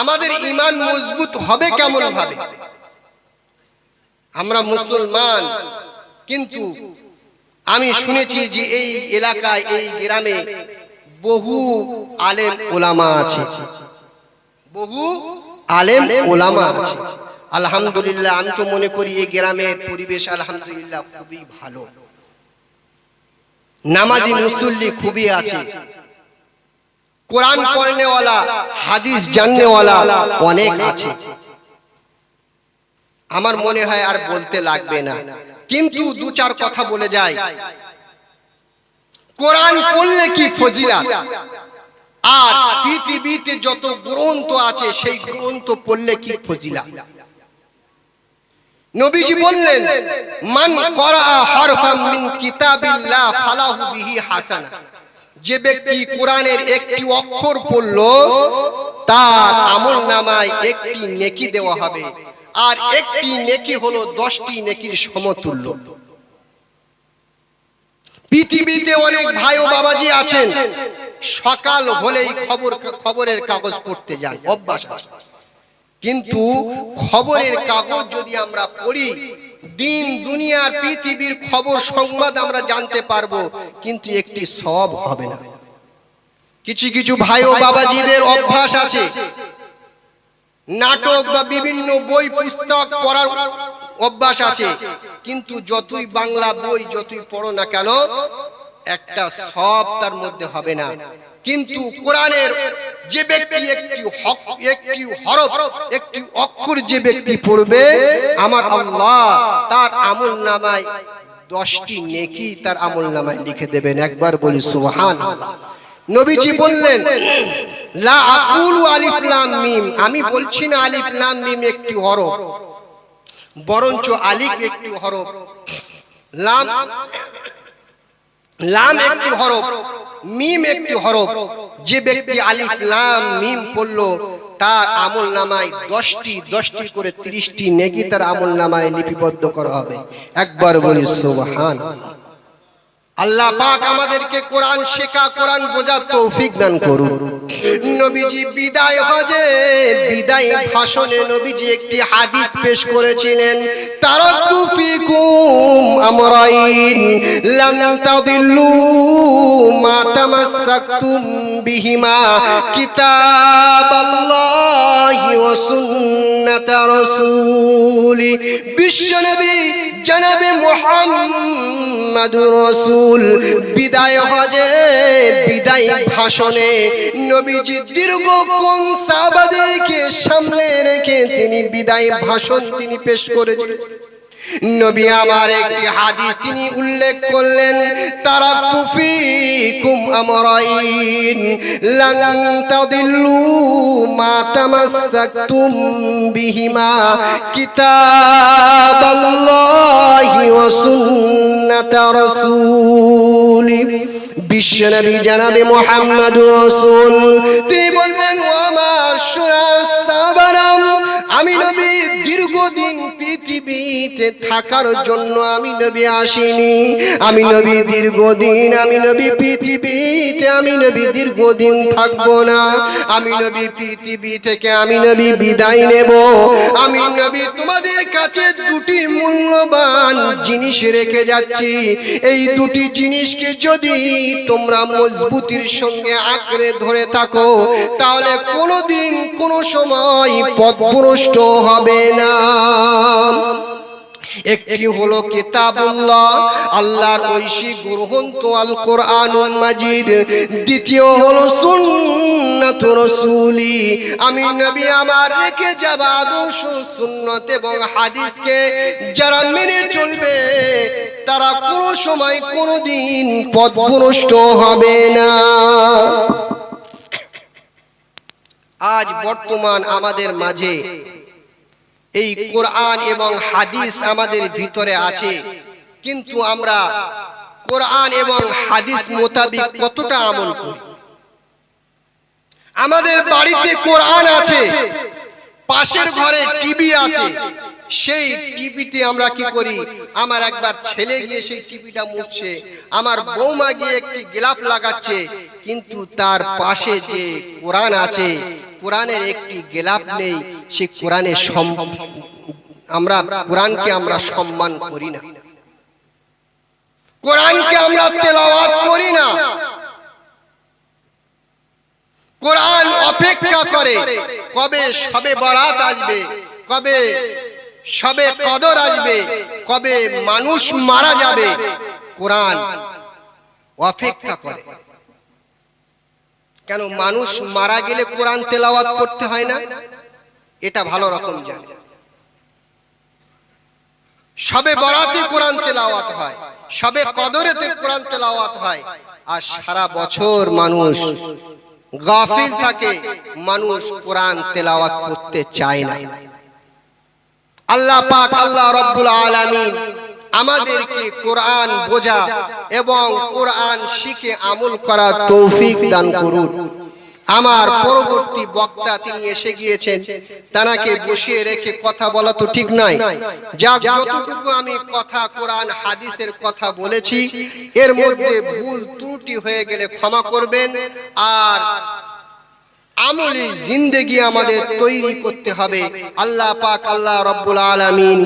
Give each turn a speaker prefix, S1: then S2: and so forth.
S1: আমাদের ঈমান মজবুত হবে কেমন ভাবে? আমরা মুসলমান, কিন্তু আমি শুনেছি যে এই এলাকায়, এই গ্রামে বহু আলেম ওলামা আছে, বহু আলেম ওলামা আছে। আলহামদুলিল্লাহ, আমি তো মনে করি এই গ্রামের পরিবেশ আলহামদুলিল্লাহ খুবই ভালো। নামাজি মুসল্লি খুবই আছে, কোরআন পড়নেওয়ালা, হাদিস জাননেওয়ালা অনেক আছে। আমার মনে হয় আর বলতে লাগবে না, কিন্তু দু চার কথা বলে যায়। কোরআন পড়লে কি ফজিলত, আর পৃথিবীতে যত গ্রন্থ আছে সেই গ্রন্থ পড়লে কি ফজিলত। নবীজি বললেন, মান করা হরফাম মিন কিতাবিল্লাহ ফালাহু বিহি হাসানা। যে ব্যক্তি কোরআনের একটি অক্ষর পড়ল, তার আমলনামায় একটি নেকি দেওয়া হবে, আর একটি নেকি হলো 10টি নেকির সমতুল্য। পৃথিবীতে অনেক ভাই ও বাবাজি আছেন, সকাল হলেই খবরের কাগজ পড়তে যান, অভ্যাস আছে। কিন্তু খবরের কাগজ যদি আমরা পড়ি, দিন দুনিয়ার পৃথিবীর খবর সংবাদ আমরা জানতে পারবো, কিন্তু একটি সওয়াব হবে না। কিছু কিছু ভাই ও বাবাজিদের অভ্যাস আছে, নাটক বা বিভিন্ন বই পুস্তক পড়ার অভ্যাস আছে, কিন্তু যতই বাংলা বই যতই পড়ো না কেন, একটা সওয়াব তার মধ্যে হবে না। কিন্তু কোরআনের যে ব্যক্তি একটি হরফ, একটি অক্ষর যে ব্যক্তি পড়বে, আমার আল্লাহ তার আমলনামায় 10টি নেকি তার আমলনামায় লিখে দেবেন। একবার বলি সুবহানাল্লাহ। নবীজি বললেন, লা আকুলু আলিফ লাম মিম, আমি বলছি না আলিফ লাম মিম একটি হরফ, বরঞ্চ আলিফ একটি হরফ, লাম একটি হরফ, মিম একটি হরফ। যে ব্যক্তি আলিফ লাম মিম পড়লো, তার আমলনামায় 10টি করে 30টি নেকি তার আমলনামায় লিপিবদ্ধ করা হবে। একবার বলি সুবহানাল্লাহ। আল্লাহ পাক আমাদেরকে কোরআন শেখা, কোরআন বোঝার তৌফিক দান করুন। নবীজি বিদায় হজে, বিদায় ভাষণে নবীজি একটি হাদিস পেশ করেছিলেন, তারাকতু ফিকুম আমরাইন লান তাদিল্লু মা তামাসসাকতুম বিহিমা কিতাবাল্লাহি ওয়া সুন্নাতা রাসূলি। বিশ্বনবী জনাবে মুহাম্মাদুর রাসূল বিদায় হজে, বিদায় ভাষণে নবীজি দীর্ঘক্ষণ সাহাবাদেরকে সামনে রেখে তিনি বিদায় ভাষণ তিনি পেশ করেছিলেন। নবী আমার একটি হাদিস তিনি উল্লেখ করলেন, তারাকতু ফিকুম আমরাইন লান তাদিল্লু মা তামাসসাকতুম বিহিমা কিতাবাল্লাহি ওয়া সুন্নাতা রাসূলি। বিশ্বনবী জনাবে মুহাম্মাদুর রাসূল তিনি বললেন, ও আমার সাহাবারা, আমি নবী দীর্ঘদিন পৃথিবীতে থাকার জন্য আমি নবী আসিনি। আমি নবী দীর্ঘদিন, আমি নবী পৃথিবীতে, আমি নবী দীর্ঘদিন থাকবো না। আমি নবী পৃথিবী থেকে আমি নবী বিদায় নেব। আমি নবী তোমাদের কাছে দুটি মূল্যবান জিনিস রেখে যাচ্ছি। এই দুটি জিনিসকে যদি তোমরা মজবুতির সঙ্গে আঁকড়ে ধরে থাকো, তাহলে কোনোদিন কোনো সময় পথভ্রষ্ট হবে না। একটি হলো কিতাবুল্লাহ, আল্লাহর ঐশী গ্রন্থ আল কোরআনুল মাজিদ। দ্বিতীয় হলো সুন্নাতুর রাসূলি, আমি নবী আমার রেখে যাওয়া আদর্শ সুন্নাত এবং হাদিসকে যারা মেনে চলবে, তারা কোনো সময় কোনোদিন পথভ্রষ্ট হবে না। আজ বর্তমান আমাদের মাঝে এই কোরআন এবং হাদিস আমাদের ভিতরে আছে, কিন্তু আমরা কোরআন এবং হাদিস মোতাবিক কতটা আমল করি? আমাদের বাড়িতে কোরআন আছে, পাশের ঘরে টিভি আছে, সেই টিভিতে আমরা কি করি? আমার একবার ছেলে গিয়ে সেই টিভিটা মুছছে, আমার বৌমা গিয়ে একটি গ্লাভ লাগাচ্ছে, কিন্তু তার পাশে যে কোরআন আছে, কোরআনের একটি গেলাপ নেই, সেই কোরআনের আমরা কোরআনকে আমরা সম্মান করি না, কোরআনকে আমরা তেলাওয়াত করি না। কোরআন অপেক্ষা করে কবে শবে বরাত আসবে, কবে শবে কদর আসবে, কবে মানুষ মারা যাবে। কোরআন অপেক্ষা করে। কেন? মানুষ মারা গেলে কোরআন তেলাওয়াত করতে হয় না, এটা ভালো রকম জানে। শবে বরাতে কোরআন তেলাওয়াত হয়, শবে কদরেতে কোরআন তেলাওয়াত হয়, আর সারা বছর মানুষ গাফিল থাকে, মানুষ কোরআন তেলাওয়াত করতে চায় না। আল্লাহ পাক, আল্লাহ রব্বুল আলামিন আমাদেরকে কোরআন বোঝা এবং কোরআন শিখে আমল করার তৌফিক দান করুন। আমার পরবর্তী বক্তা তিনি এসে গিয়েছেন, তানাকে বসিয়ে রেখে কথা বলা তো ঠিক নয়। যাক, যতটুকু আমি কথা কোরআন হাদিসের কথা বলেছি, এর মধ্যে ভুল ত্রুটি হয়ে গেলে ক্ষমা করবেন। আর আমলি জিন্দেগি আমাদের তৈরি করতে হবে। আল্লাহ পাক, আল্লাহ রব্বুল আলামিন